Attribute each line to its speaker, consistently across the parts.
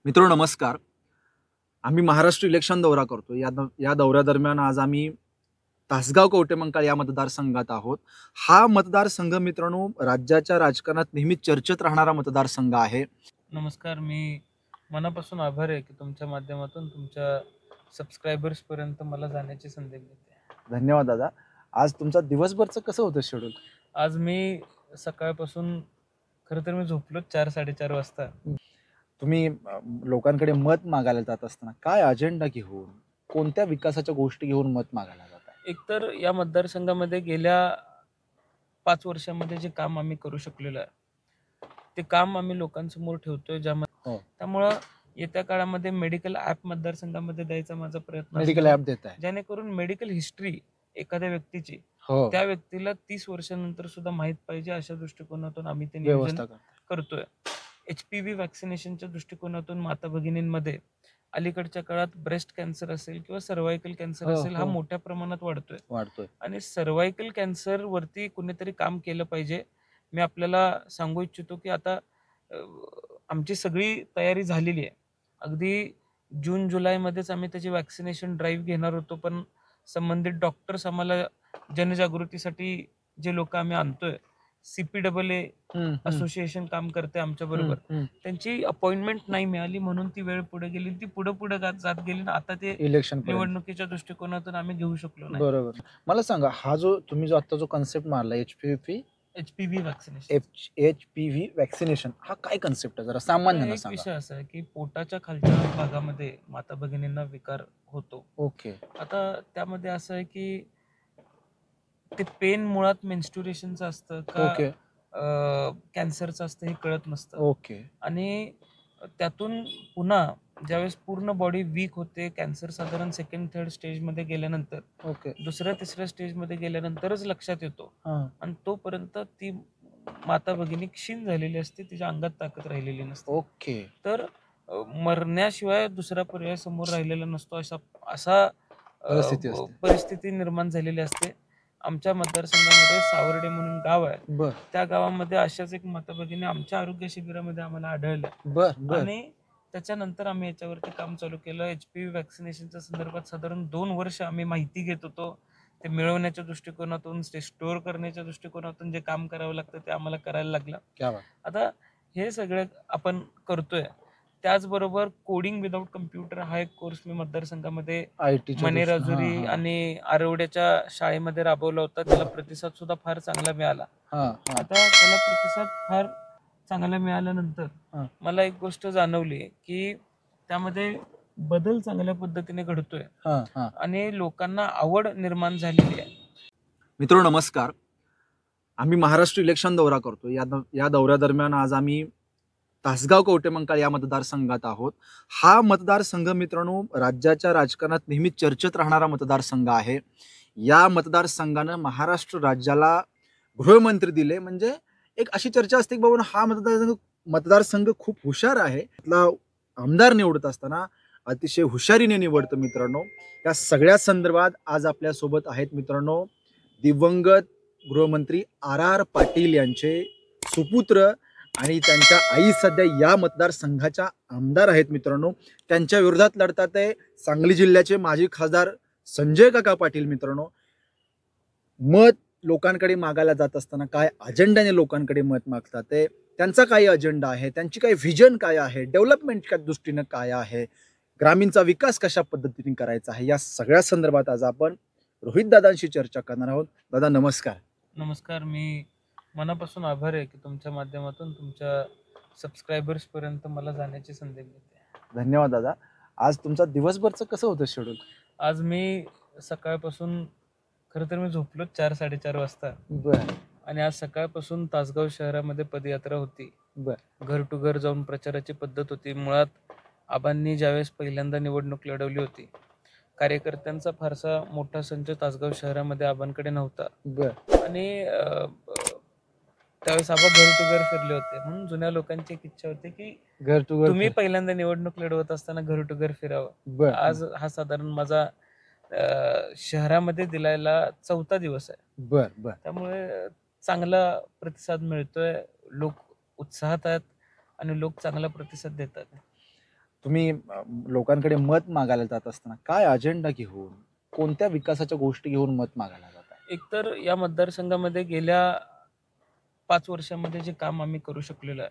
Speaker 1: मित्रांनो नमस्कार. आम्ही महाराष्ट्र इलेक्शन दौरा करतो. या दौऱ्यादरम्यान आज आम्ही तासगाव कवठेमंकाळ या मतदारसंघात आहोत. हा मतदारसंघ मित्रांनो राज्याच्या राजकारणात नेहमी चर्चेत राहणारा मतदारसंघ आहे.
Speaker 2: नमस्कार. मी मनापासून आभार आहे की तुमच्या माध्यमातून तुमच्या सबस्क्रायबर्सपर्यंत मला जाण्याची संधी मिळते.
Speaker 1: धन्यवाद दादा. आज तुमचा दिवसभरचं कसं होतं शेड्यूल?
Speaker 2: आज मी सकाळपासून खरं तर मी झोपलो 4-4:30 वाजता.
Speaker 1: तुम्ही लोकांकडे मत मागायला जात असताना काय अजेंडा घेऊन, कोणत्या विकासाच्या गोष्टी घेऊन मत मागायला जाताय?
Speaker 2: एकतर या मतदारसंघामध्ये गेल्या 5 वर्षामध्ये जे काम आम्ही करू शकलेलो आहे ते काम आम्ही लोकांसमोर ठेवतोय, ज्यामध्ये त्यामुळं येत्या काळामध्ये मेडिकल ॲप मतदारसंघामध्ये द्यायचा माझा प्रयत्न
Speaker 1: मेडिकल ॲप देत आहे,
Speaker 2: जेणेकरून मेडिकल हिस्ट्री एखाद्या व्यक्तीची त्या व्यक्तीला 30 वर्षानंतर सुद्धा माहित पाहिजे, अशा दृष्टिकोनातून आम्ही ते नियोजन करतोय. HPV वॅक्सिनेशनच्या दृष्टिकोनातून माता भगिनींमध्ये अलीकडच्या काळात ब्रेस्ट कॅन्सर असेल किंवा सर्वायकल कॅन्सर असेल हा मोठ्या प्रमाणात वाढतोय आणि सर्वायकल कॅन्सर वरती कुणीतरी काम केलं पाहिजे. मी आपल्याला सांगू इच्छितो की आता आमची सगळी तयारी झालेली आहे. अगदी जून-जुलैमध्येच आम्ही त्याची वॅक्सिनेशन ड्राईव्ह घेणार होतो, पण संबंधित डॉक्टर्स आम्हाला जनजागृतीसाठी जे लोक आम्ही आणतोय, CPAA असोसिएशन काम करते आमच्या बरोबर, त्यांची अपॉइंटमेंट नाही मिळाली म्हणून ती वेळ पुढे गेली. ती पुढे जात गेली ना आता ते इलेक्शन निवडणुकीच्या दृष्टिकोनातून आम्ही घेऊ शकलो नाही.
Speaker 1: बरोबर. मला सांगा, हा तुम्ही आता जो कन्सेप्ट मारला
Speaker 2: HPV वॅक्सिनेशन,
Speaker 1: HPV वॅक्सिनेशन, हा काय कन्सेप्ट आहे? जरा सामान्यांना सांगा.
Speaker 2: विषय असा आहे की पोटाच्या खालच्या भागामध्ये माता भगिनींना विकार होतो.
Speaker 1: ओके.
Speaker 2: आता त्यामध्ये असं आहे की ते पेन मुळात मेन्स्ट्रुएशनचं असतं का कॅन्सरचं असतं हे कळत नसतं.
Speaker 1: ओके.
Speaker 2: आणि त्यातून पुन्हा ज्यावेळेस पूर्ण बॉडी वीक होते, कॅन्सर साधारण 2nd-3rd स्टेजमध्ये गेल्यानंतर,
Speaker 1: ओके,
Speaker 2: 2ऱ्या-3ऱ्या स्टेजमध्ये गेल्यानंतरच लक्षात येतो. आणि तोपर्यंत ती माता भगिनी क्षीण झालेली असते, तिच्या अंगात ताकद राहिलेली नसते.
Speaker 1: ओके.
Speaker 2: तर मरण्याशिवाय दुसरा पर्याय समोर राहिलेला नसतो, असा परिस्थिती निर्माण झालेली असते. आमच्या मतदारसंघामध्ये सावर्डे म्हणून गाव आहे, त्या गावामध्ये अशाच एक माता भगिनी आमच्या आरोग्य शिबिरामध्ये आम्हाला आढळल्या आणि त्याच्यानंतर आम्ही याच्यावरती काम चालू केलं. HPV वॅक्सिनेशनच्या संदर्भात साधारण 2 वर्ष आम्ही माहिती घेत होतो. ते मिळवण्याच्या दृष्टिकोनातून, ते स्टोअर करण्याच्या दृष्टिकोनातून जे काम करावं लागतं ते आम्हाला करायला लागलं. आता हे सगळं आपण करतोय. त्याचबरोबर कोडिंग विदाउट कम्प्युटर हा एक कोर्स मी मतदारसंघामध्ये मनेराजुरी आणि आरवड्याच्या शाळेमध्ये राबवला होता. त्याला प्रतिसाद सुद्धा फार चांगला मिळाला. आता त्याला प्रतिसाद फार चांगला मिळाल्यानंतर मला एक गोष्ट जाणवली की त्यामध्ये बदल चांगल्या पद्धतीने घडतोय आणि लोकांना आवड निर्माण झालेली आहे.
Speaker 1: मित्रांनो नमस्कार. आम्ही महाराष्ट्र इलेक्शन दौरा करतो. या दौऱ्यादरम्यान आज आम्ही तासगाव कवठेमंकाळ या मतदारसंघात आहोत. हा मतदारसंघ मित्रांनो राज्याच्या राजकारणात नेहमी चर्चेत राहणारा मतदारसंघ आहे. या मतदारसंघानं महाराष्ट्र राज्याला गृहमंत्री दिले. म्हणजे एक अशी चर्चा असते की बाबा हा मतदारसंघ खूप हुशार आहे. त्यातला आमदार निवडत असताना अतिशय हुशारीने निवडतं. मित्रांनो, या सगळ्या संदर्भात आज आपल्या सोबत आहेत मित्रांनो दिवंगत गृहमंत्री RR पाटील यांचे सुपुत्र आणि त्यांच्या आई सध्या या मतदारसंघाच्या आमदार आहेत. मित्रांनो, त्यांच्या विरोधात लढतात आहे सांगली जिल्ह्याचे माजी खासदार संजय काका पाटील. मित्रांनो, मत लोकांकडे मागायला जात असताना काय अजेंडाने लोकांकडे मत मागतात ते, त्यांचा काय अजेंडा आहे, त्यांची काय व्हिजन काय आहे, डेव्हलपमेंटच्या दृष्टीने काय आहे, ग्रामीणचा विकास कशा पद्धतीने करायचा आहे, या सगळ्या संदर्भात आज आपण रोहित दादांशी चर्चा करणार आहोत. दादा नमस्कार.
Speaker 2: नमस्कार. मी मनापासून आभार आहे की तुमच्या माध्यमातून तुमच्या सबस्क्रायबर्सपर्यंत मला जाण्याची संधी मिळते.
Speaker 1: धन्यवाद दादा. आज तुमचा दिवसभरचं कसं होतं शेड्यूल?
Speaker 2: आज मी सकाळपासून खरं तर मी झोपलो 4-4:30 वाजता. आणि आज सकाळपासून तासगाव शहरामध्ये पदयात्रा होती. घर टू घर जाऊन प्रचाराची पद्धत होती. मुळात आबांनी ज्यावेळेस पहिल्यांदा निवडणूक लढवली होती, कार्यकर्त्यांचा फारसा मोठा संच तासगाव शहरामध्ये आबांकडे नव्हता आणि त्यावेळेस आबा घर टू घर फिरले होते. म्हणून जुन्या लोकांची एक इच्छा होती की तुम्ही पहिल्यांदा निवडणूक लढवत असताना घर टू घर फिरावं. आज हा साधारण माझा शहरामध्ये दिलायला 4था दिवस आहे. त्यामुळे चांगला प्रतिसाद मिळतोय, लोक उत्साहात आहेत आणि लोक चांगला प्रतिसाद देतात.
Speaker 1: तुम्ही लोकांकडे मत मागायला जात असताना काय अजेंडा घेऊन, कोणत्या विकासाच्या गोष्टी घेऊन मत मागायला जाता?
Speaker 2: एकतर या मतदारसंघामध्ये गेल्या 5 वर्षामध्ये जे काम आम्ही करू शकलेलो आहे,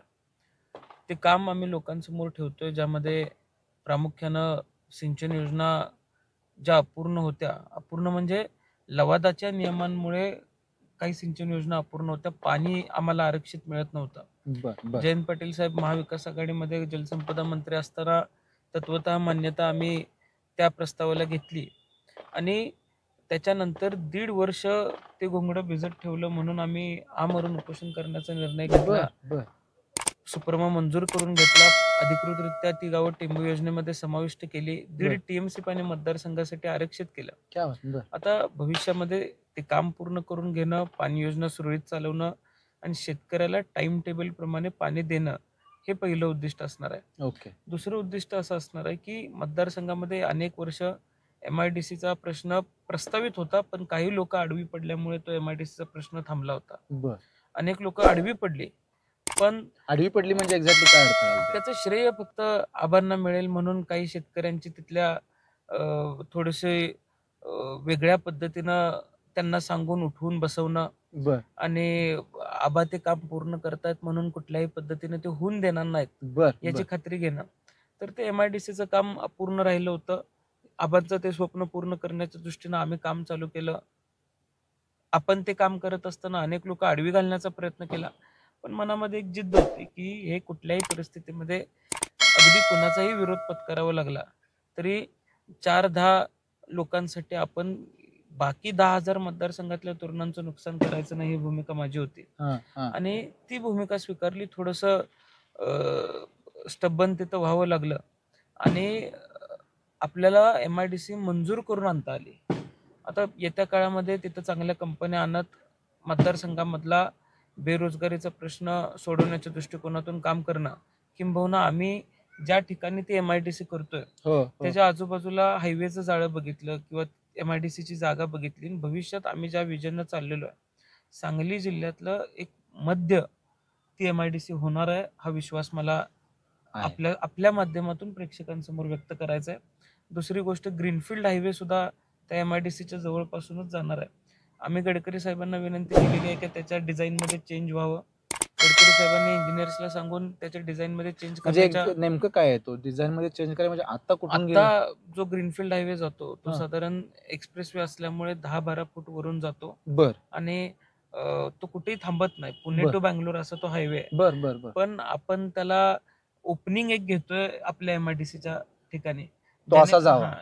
Speaker 2: ते काम आम्ही लोकांसमोर ठेवतोय, ज्यामध्ये प्रामुख्यानं सिंचन योजना ज्या अपूर्ण होत्या, अपूर्ण म्हणजे लवादाच्या नियमांमुळे काही सिंचन योजना अपूर्ण होत्या, पाणी आम्हाला आरक्षित मिळत नव्हतं. जयंत पाटील साहेब महाविकास आघाडीमध्ये जलसंपदा मंत्री असताना तत्वतः मान्यता आम्ही त्या प्रस्तावाला घेतली आणि त्याच्यानंतर 1.5 वर्ष ते घोंगडं भिजत ठेवलं, म्हणून आम्ही आमरण उपोषण करण्याचा निर्णय घेतला. सुप्रमा मंजूर करून घेतला, अधिकृतरित्या ती गावं टेंबू योजनेमध्ये समाविष्ट केली, 1.5 TMC पाणी मतदारसंघासाठी आरक्षित केलं. आता भविष्यामध्ये ते काम पूर्ण करून घेणं, पाणी योजना सुरळीत चालवणं आणि शेतकऱ्याला टाइम टेबल प्रमाणे पाणी देणं, हे पहिलं उद्दिष्ट असणार आहे. दुसरं उद्दिष्ट असं असणार आहे की मतदारसंघामध्ये अनेक वर्ष MIDCचा प्रश्न प्रस्तावित होता, पण काही लोक आडवी पडल्यामुळे तो MIDCचा प्रश्न थांबला होता. अनेक लोक आडवी पडली, पण
Speaker 1: आडवी पडली म्हणजे एक्झॅक्टली काय अर्थ आहे?
Speaker 2: त्याचं श्रेय फक्त आबांना मिळेल म्हणून काही शेतकऱ्यांची तिथल्या थोडेसे वेगळ्या पद्धतीनं त्यांना सांगून उठवून बसवणं आणि आबा ते काम पूर्ण करतायत म्हणून कुठल्याही पद्धतीने ते होऊन देणार नाहीत याची खात्री घेणं. तर ते MIDCचं काम अपूर्ण राहिलं होतं. आबांचं ते स्वप्न पूर्ण करण्याच्या दृष्टीनं आम्ही काम चालू केलं. आपण ते काम करत असताना अनेक लोक आडवी घालण्याचा प्रयत्न केला, पण मनामध्ये एक जिद्द होती की हे कुठल्याही परिस्थितीमध्ये अगदी कोणाचाही विरोध पत्करावा लागला तरी 4-10 लोकांसाठी आपण बाकी 10,000 मतदारसंघातल्या तरुणांचं नुकसान करायचं नाही, ही भूमिका माझी होती. आणि ती भूमिका स्वीकारली. थोडंसं स्टब्बन तिथं व्हावं लागलं आणि आपल्याला MIDC मंजूर करून आणता आली. आता येत्या काळामध्ये तिथं चांगल्या कंपन्या आणत मतदारसंघामधला बेरोजगारीचा प्रश्न सोडवण्याच्या दृष्टिकोनातून काम करणं, किंबहुना आम्ही ज्या ठिकाणी ती MIDC करतोय त्याच्या आजूबाजूला हायवेचं जाळं बघितलं किंवा MIDCची जागा बघितली. भविष्यात आम्ही ज्या विजननं चाललेलो आहे, सांगली जिल्ह्यातलं एक मध्य ती MIDC होणार आहे, हा विश्वास मला आपल्या माध्यमातून प्रेक्षकांसमोर व्यक्त करायचा आहे. दुसरी गोष्ट, ग्रीनफील्ड हायवे सुद्धा त्या MIDCच्या जवळपासूनच जाणार आहे. आम्ही गडकरी साहेबांना विनंती केलेली आहे की त्याच्या डिझाईनमध्ये चेंज व्हावं. गडकरी साहेबांनी इंजिनियर्सला सांगून त्याच्या डिझाईनमध्ये चेंज करण्याच्या,
Speaker 1: नेमकं काय आहे तो डिझाईन मध्ये चेंज करायचं म्हणजे आता कुठून
Speaker 2: आता जो ग्रीनफील्ड हायवे जातो तो साधारण एक्सप्रेसवे असल्यामुळे 10-12 फूट वरून जातो आणि तो कुठेही थांबत नाही. पुणे टू बँगलोर असा तो हायवे आहे. पण आपण त्याला ओपनिंग एक घेतोय आपल्या MIDCच्या ठिकाणी,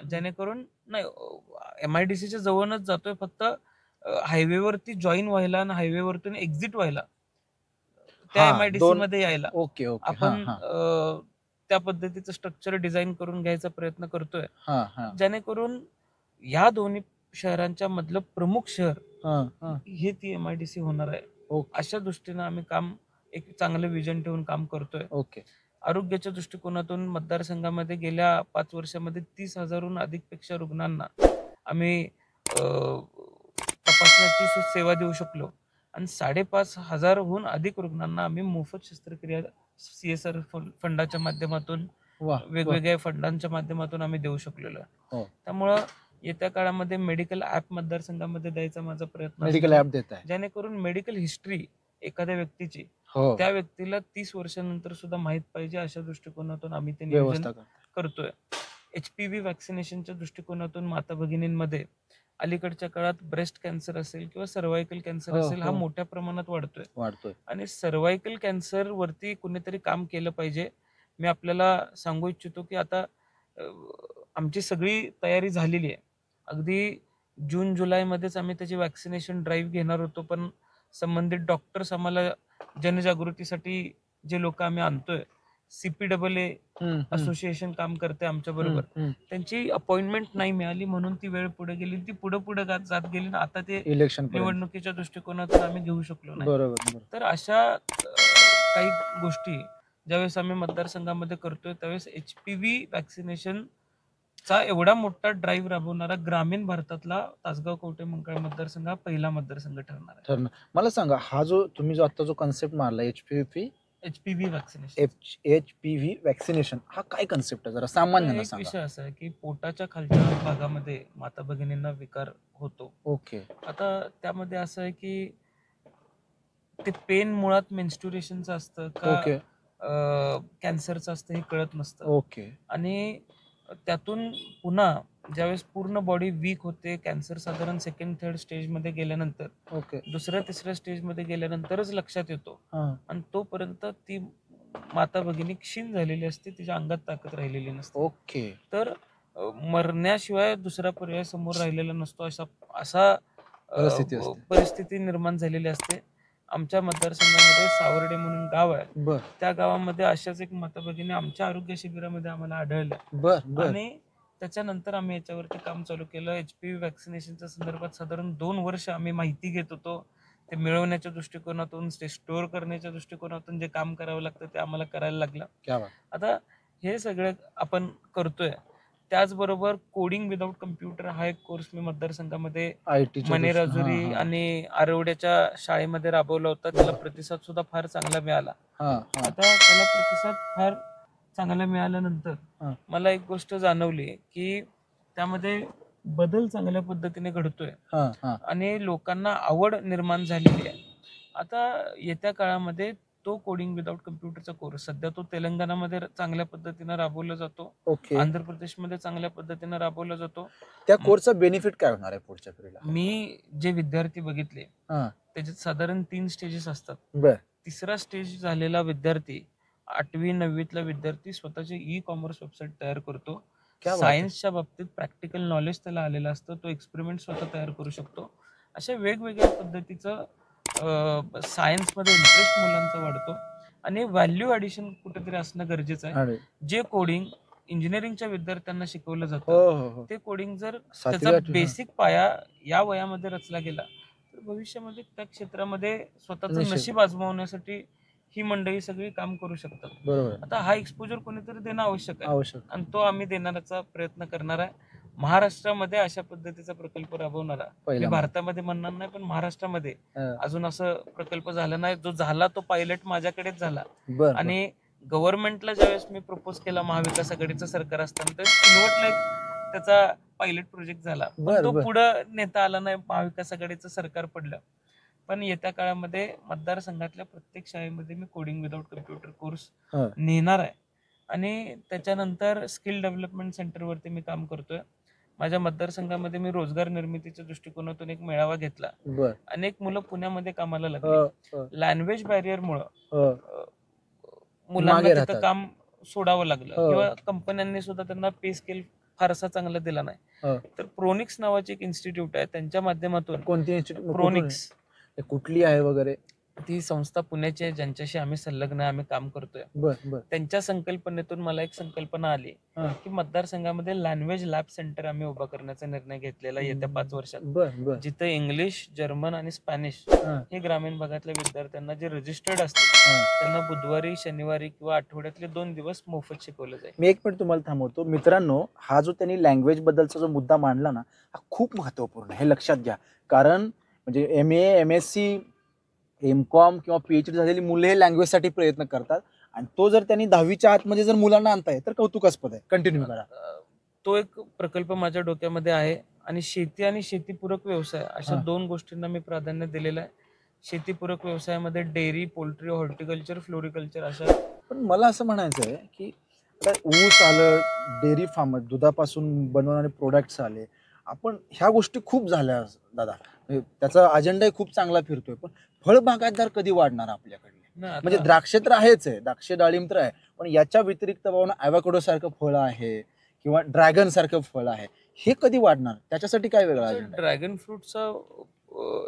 Speaker 2: जेणेकरून नाही MIDCच्या जवळच जातोय, फक्त हायवेवरती जॉईन व्हायला आणि हायवेवरतून एक्झिट व्हायला, त्या MIDC मध्ये यायला आपण त्या पद्धतीचं स्ट्रक्चर डिझाईन करून घ्यायचा प्रयत्न करतोय, जेणेकरून या दोन्ही शहरांच्या मधलं प्रमुख शहर हे ती MIDC होणार आहे. अशा दृष्टीनं आम्ही काम एक चांगलं विजन ठेवून काम करतोय. आरोग्याच्या दृष्टिकोनातून मतदारसंघामध्ये गेल्या 5 वर्षामध्ये 30,000हून अधिक पेक्षा रुग्णांना आम्ही तपासण्याची सेवा देऊ शकलो आणि 5,500हून अधिक रुग्णांना आम्ही मोफत शस्त्रक्रिया CSR फंडाच्या माध्यमातून, वेगवेगळ्या फंडांच्या माध्यमातून आम्ही देऊ शकलेलो आहे. त्यामुळं येत्या काळामध्ये मेडिकल ॲप मतदारसंघामध्ये द्यायचा माझा प्रयत्न,
Speaker 1: मेडिकल ॲप देत आहे,
Speaker 2: जेणेकरून मेडिकल हिस्ट्री एखाद्या व्यक्तीची त्या व्यक्तीला 30 वर्षानंतर सुद्धा माहित पाहिजे, अशा दृष्टिकोनातून आम्ही ते नियोजन करतोय. HPV वॅक्सिनेशनच्या दृष्टिकोनातून माता भगिनींमध्ये अलीकडच्या काळात ब्रेस्ट कॅन्सर असेल किंवा सर्व्हायकल कॅन्सर असेल, हा मोठ्या प्रमाणात वाढतोय आणि सर्व्हायकल कॅन्सर वरती कुणीतरी काम केलं पाहिजे. मी आपल्याला सांगू इच्छितो की आता आमची सगळी तयारी झालेली आहे. अगदी जून-जुलै मध्येच आम्ही त्याची वॅक्सिनेशन ड्राईव्ह घेणार होतो, पण संबंधित डॉक्टर्स आम्हाला जनजागृतीसाठी जे लोक आम्ही आणतोय, CPAA असोसिएशन काम करते आमच्या बरोबर, त्यांची अपॉइंटमेंट नाही मिळाली म्हणून ती वेळ पुढे गेली. ती पुढे जात गेली आणि आता ते
Speaker 1: इलेक्शन
Speaker 2: निवडणुकीच्या दृष्टिकोनातून आम्ही घेऊ शकलो नाही. तर अशा काही गोष्टी ज्यावेळेस आम्ही मतदारसंघामध्ये करतोय त्यावेळेस HPV वॅक्सिनेशन चा एवढा मोठा ड्राईव्ह राबवणारा ग्रामीण भारतातला तासगाव कवठे मंकाळ मतदारसंघ हा पहिला मतदारसंघ ठरणार आहे.
Speaker 1: मला सांगा, हा जो तुम्ही आता जो कन्सेप्ट मारला HPV
Speaker 2: HPV vaccination.
Speaker 1: HPV vaccination हा काय कन्सेप्ट आहे, जरा सामान्यांना
Speaker 2: एक
Speaker 1: सांगा.
Speaker 2: विषय असा आहे की पोटाच्या खालच्या भागामध्ये माता भगिनींना विकार होतो.
Speaker 1: ओके.
Speaker 2: आता त्यामध्ये असं आहे की ते पेन मुळात मेन्स्ट्रुएशनचं असतं का
Speaker 1: ओके.
Speaker 2: कॅन्सरचं असतं हे कळत नसतं.
Speaker 1: ओके.
Speaker 2: आणि त्यातून पुन्हा ज्यावेळेस पूर्ण बॉडी वीक होते, कॅन्सर साधारण सेकंड थर्ड स्टेजमध्ये गेल्यानंतर,
Speaker 1: ओके.
Speaker 2: दुसऱ्या तिसऱ्या स्टेजमध्ये गेल्यानंतरच लक्षात येतो.
Speaker 1: हा.
Speaker 2: आणि तोपर्यंत ती माता भगिनी क्षीण झालेली असते, तिच्या अंगात ताकद राहिलेली नसते.
Speaker 1: ओके.
Speaker 2: तर मरण्याशिवाय दुसरा पर्याय समोर राहिलेला नसतो, असा परिस्थिती निर्माण झालेली असते. आमच्या मतदारसंघामध्ये सावर्डे म्हणून गाव आहे, त्या गावामध्ये अशाच एक माता भगिनी आमच्या आरोग्य शिबिरामध्ये आम्हाला आढळल्या. आणि त्याच्यानंतर आम्ही याच्यावरती काम चालू केलं. HPV वॅक्सिनेशनच्या संदर्भात साधारण 2 वर्ष आम्ही माहिती घेत होतो. ते मिळवण्याच्या दृष्टिकोनातून, ते स्टोअर करण्याच्या दृष्टिकोनातून जे काम करावं लागतं ते आम्हाला करायला लागलं. आता हे सगळं आपण करतोय. त्याचबरोबर कोडिंग विदाउट कम्प्युटर हा एक कोर्स मी मतदारसंघामध्ये मनेराजुरी आणि आरवड्याच्या शाळेमध्ये राबवला होता. त्याला प्रतिसाद सुद्धा फार चांगला मिळाला. आता त्याला प्रतिसाद फार चांगला मिळाल्यानंतर मला एक गोष्ट जाणवली की त्यामध्ये बदल चांगल्या पद्धतीने घडतोय आणि लोकांना आवड निर्माण झालेली आहे. आता येत्या काळामध्ये तो कोडिंग विदाउट कम्प्युटरचा कोर्स सध्या तो तेलंगणामध्ये चांगल्या पद्धतीने राबवला जातो. आंध्र प्रदेशमध्ये चांगल्या पद्धतीने राबवला जातो.
Speaker 1: त्या कोर्सचा बेनिफिट काय होणार आहे पुढच्या पिढीला?
Speaker 2: मी जे विद्यार्थी बघितले त्याच्यात साधारण 3 स्टेजेस असतात. तिसरा स्टेज झालेला विद्यार्थी 8वी 9वीतला विद्यार्थी स्वतःचे ई-कॉमर्स वेबसाईट तयार करतो. सायन्सच्या बाबतीत प्रॅक्टिकल नॉलेज त्याला आलेलं असतं, तो एक्सपेरिमेंट स्वतः तयार करू शकतो. अशा वेगवेगळ्या पद्धतीचं सायन्समध्ये इंटरेस्ट मुलांचा वाढतो आणि व्हॅल्यू ॲडिशन कुठेतरी असणं गरजेचं आहे. जे कोडिंग इंजिनिअरिंगच्या विद्यार्थ्यांना शिकवलं जातं ते कोडिंग जर त्याचा बेसिक पाया या वयामध्ये रचला गेला तर भविष्यामध्ये त्या क्षेत्रामध्ये स्वतःचं नशीब आजमावण्यासाठी ही मंडळी सगळी काम करू शकतात. आता हा एक्सपोजर कोणीतरी देणं आवश्यक आहे आणि तो आम्ही देण्याचा प्रयत्न करणार आहे. महाराष्ट्रामध्ये अशा पद्धतीचा प्रकल्प राबवणारा, मी भारतामध्ये म्हणणार नाही पण महाराष्ट्रामध्ये अजून असं प्रकल्प झाला नाही. जो झाला तो पायलट माझ्याकडेच झाला. आणि गव्हर्नमेंटला ज्यावेळेस मी प्रपोज केला महाविकास आघाडीचं सरकार असताना तर किनवटला एक त्याचा पायलट प्रोजेक्ट झाला, तो पुढे नेता आला नाही, महाविकास आघाडीचं सरकार पडलं. पण येत्या काळामध्ये मतदारसंघातल्या प्रत्येक शाळेमध्ये मी कोडिंग विदाउट कम्प्युटर कोर्स नेणार आहे आणि त्याच्यानंतर स्किल डेव्हलपमेंट सेंटरवरती मी काम करतोय. माझ्या मतदारसंघामध्ये मी रोजगार निर्मितीच्या दृष्टिकोनातून एक मेळावा घेतला. अनेक मुलं पुण्यामध्ये कामाला लागली. लँग्वेज बॅरियरमुळं मुलांना तिथं काम सोडावं लागलं किंवा कंपन्यांनी सुद्धा त्यांना पे स्केल फारसा चांगला दिला नाही. तर प्रोनिक्स नावाची एक इन्स्टिट्यूट आहे, त्यांच्या माध्यमातून. कोणती इन्स्टिट्यूट? प्रोनिक्स. कुठली आहे वगैरे? ती संस्था पुण्याची आहे, ज्यांच्याशी आम्ही संलग्न आम्ही काम करतोय. त्यांच्या संकल्पनेतून मला एक संकल्पना आली की मतदारसंघामध्ये लँग्वेज लॅब सेंटर आम्ही उभा करण्याचा निर्णय घेतलेला येत्या 5 वर्षात, जिथं इंग्लिश, जर्मन आणि स्पॅनिश हे ग्रामीण भागातल्या विद्यार्थ्यांना जे रजिस्टर्ड असतील त्यांना बुधवारी, शनिवारी किंवा आठवड्यातले 2 दिवस मोफत शिकवलं जाईल. मी 1 मिनिट तुम्हाला थांबवतो. मित्रांनो, हा जो त्यांनी लँग्वेज बद्दलचा जो मुद्दा मांडला ना, हा खूप महत्वपूर्ण आहे, हे लक्षात घ्या. कारण म्हणजे MA, MSc, M.Com किंवा PhD झालेली मुलं हे लँग्वेजसाठी प्रयत्न करतात आणि तो जर त्यांनी 10वीच्या आतमध्ये जर मुलांना आणताय तर कौतुकास्पद आहे. कंटिन्यू करा. तो एक प्रकल्प माझ्या डोक्यामध्ये आहे आणि शेती आणि शेतीपूरक व्यवसाय अशा 2 गोष्टींना मी प्राधान्य दिलेलं आहे. शेतीपूरक व्यवसायामध्ये डेअरी, पोल्ट्री, हॉर्टिकल्चर, फ्लोरिकल्चर अशा. पण मला असं म्हणायचं आहे की ऊस आलं, डेअरी फार्म, दुधापासून बनवणारे प्रोडक्ट्स आले, आपण ह्या गोष्टी खूप झाल्या दादा, त्याचा अजेंडाही खूप चांगला फिरतोय. पण फळबागायतदार कधी वाढणार आपल्याकडे? म्हणजे द्राक्ष तर आहेच आहे, द्राक्ष डाळिंब तर आहे, पण याच्या व्यतिरिक्त बाबा ॲव्होकाडो सारखं फळ आहे किंवा ड्रॅगन सारखं फळ आहे, हे कधी वाढणार? त्याच्यासाठी काय वेगळा अजेंडा? ड्रॅगन फ्रूटचा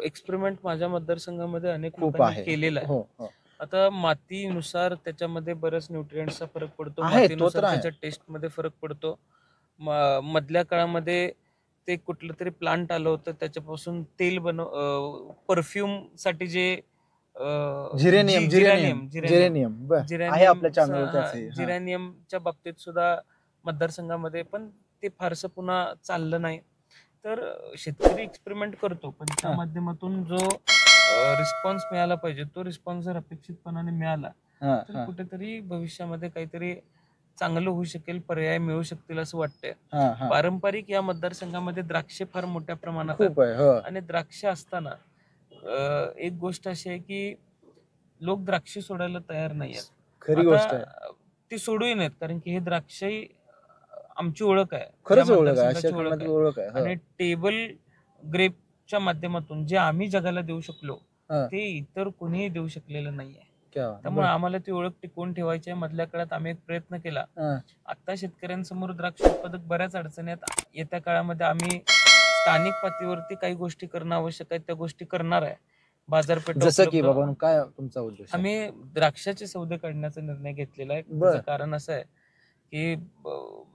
Speaker 2: एक्सपेरिमेंट माझ्या मतदारसंघामध्ये अनेक लोकांनी केलेला आहे. आता मातीनुसार त्याच्यामध्ये बरेच न्यूट्रिएंट्सचा फरक पडतो, मातीनुसार त्याच्या टेस्टमध्ये फरक पडतो. मधल्या काळामध्ये ते कुठलं तरी प्लांट आलं होतं, त्याच्यापासून तेल परफ्यूम साठी जे जिरॅनियमच्या बाबतीत सुद्धा मतदारसंघामध्ये, पण ते फारसं पुन्हा चाललं नाही. तर शेतकरी एक्सपेरिमेंट करतो, पण त्या माध्यमातून जो रिस्पॉन्स मिळाला पाहिजे तो रिस्पॉन्स जर अपेक्षितपणाने मिळाला तर कुठेतरी भविष्यामध्ये काहीतरी चांगलं होऊ शकेल, पर्याय मिळू शकतील असं वाटतंय. पारंपरिक या मतदारसंघामध्ये द्राक्षे फार मोठ्या प्रमाणात आहेत आणि द्राक्ष असताना एक गोष्ट अशी आहे की लोक द्राक्ष सोडायला तयार नाही आहेत.
Speaker 1: खरी गोष्ट आहे.
Speaker 2: ती सोडूही नाहीत, कारण की हे द्राक्षही आमची ओळख आहे,
Speaker 1: खरंच
Speaker 2: या
Speaker 1: ओळख आहे,
Speaker 2: मतदारसंघाची
Speaker 1: अशा
Speaker 2: ओळख
Speaker 1: खंडातली
Speaker 2: आहे.
Speaker 1: ओळख आहे.
Speaker 2: आणि टेबल ग्रेपच्या माध्यमातून जे आम्ही जगाला देऊ शकलो ते इतर कोणीही देऊ शकलेलं नाहीये. त्यामुळे आम्हाला ती ओळख टिकवून ठेवायची आहे. मधल्या काळात आम्ही एक प्रयत्न केला. आता शेतकऱ्यांसमोर द्राक्ष उत्पादक बऱ्याच अडचणी आहेत. येत्या काळामध्ये आम्ही स्थानिक पातळीवरती काही गोष्टी करणं आवश्यक आहे, त्या गोष्टी करणार आहे. बाजारपेठ
Speaker 1: जसं की बाबा काय तुमचा उद्देश?
Speaker 2: आम्ही द्राक्षाचे सौदे काढण्याचा निर्णय घेतलेला आहे. त्याचं कारण असं आहे की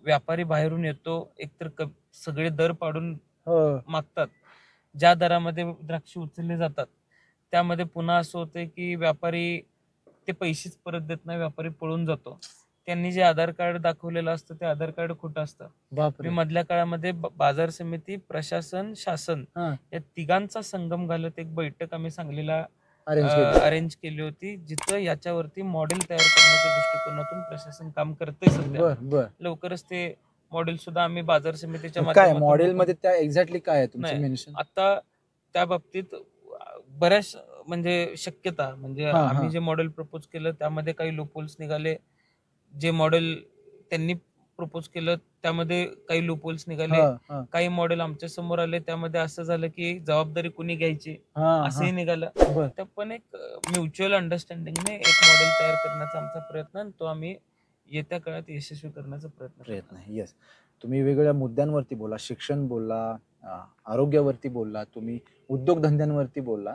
Speaker 2: व्यापारी बाहेरून येतो, एकतर सगळे दर पाडून मागतात. ज्या दरामध्ये द्राक्ष उचलले जातात त्यामध्ये पुन्हा असं होतंय की व्यापारी ते पैसेच परत देत नाही, व्यापारी पळून जातो. त्यांनी जे आधार कार्ड दाखवलेलं असतं ते आधार कार्ड खोटं असतं. मी मधल्या काळामध्ये बाजार समिती, प्रशासन, शासन या तिघांचा संगम घालत एक बैठक आम्ही सांगलीला अरेंज केली होती, जिथं याच्यावरती मॉडेल तयार करण्याच्या दृष्टिकोनातून प्रशासन काम करते सध्या. लवकरच ते मॉडेल सुद्धा आम्ही बाजार समितीच्या
Speaker 1: माध्यमातून मॉडेल मध्ये त्या एक्झॅक्टली काय आहे तुमचं मेन्शन?
Speaker 2: आता त्या बाबतीत बऱ्याच म्हणजे शक्यता, म्हणजे आम्ही जे मॉडेल प्रपोज केलं त्यामध्ये काही लूपहोल्स निघाले. जे मॉडेल त्यांनी प्रपोज केलं त्यामध्ये काही लूपहोल्स निघाले. काही मॉडेल आमच्या समोर आले, त्यामध्ये असं झालं की जबाबदारी कुणी घ्यायची असंही निघालं. तर पण एक म्युच्युअल अंडरस्टँडिंगने एक मॉडेल तयार करण्याचा आमचा प्रयत्न, तो आम्ही येत्या काळात यशस्वी करण्याचा प्रयत्न आहे.
Speaker 1: येस, तुम्ही वेगवेगळ्या मुद्द्यांवरती बोला, शिक्षण बोलला, आरोग्यावरती बोलला, तुम्ही उद्योगधंद्यांवरती बोलला,